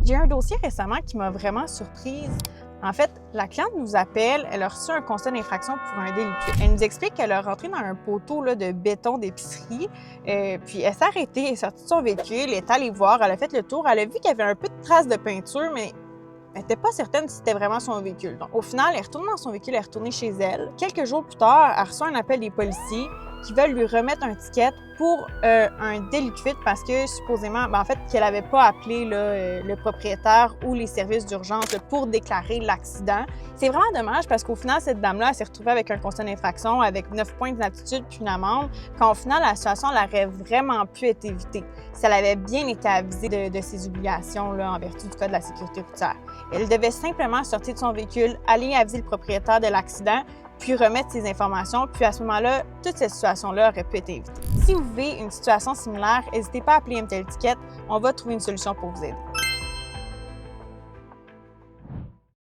J'ai eu un dossier récemment qui m'a vraiment surprise. En fait, la cliente nous appelle, elle a reçu un constat d'infraction pour un délit. Elle nous explique qu'elle a rentré dans un poteau là, de béton d'épicerie, puis elle s'est arrêtée, elle est sortie de son véhicule, elle est allée voir, elle a fait le tour, elle a vu qu'il y avait un peu de traces de peinture, mais elle n'était pas certaine si c'était vraiment son véhicule. Donc, au final, elle est retournée dans son véhicule, elle est retournée chez elle. Quelques jours plus tard, elle reçoit un appel des policiers qui veulent lui remettre un ticket pour un délit de fuite parce que supposément, en fait, qu'elle n'avait pas appelé là, le propriétaire ou les services d'urgence pour déclarer l'accident. C'est vraiment dommage parce qu'au final, cette dame-là, elle s'est retrouvée avec un constat d'infraction, avec 9 points d'inaptitude puis une amende, quand au final, la situation, elle aurait vraiment pu être évitée si elle avait bien été avisée de ses obligations là, en vertu du Code de la sécurité routière. Elle devait simplement sortir de son véhicule, aller aviser le propriétaire de l'accident, puis remettre ses informations. Puis à ce moment-là, toute cette situation-là aurait pu être évitée. Si vous vivez une situation similaire, n'hésitez pas à appeler MTL Ticket. On va trouver une solution pour vous aider.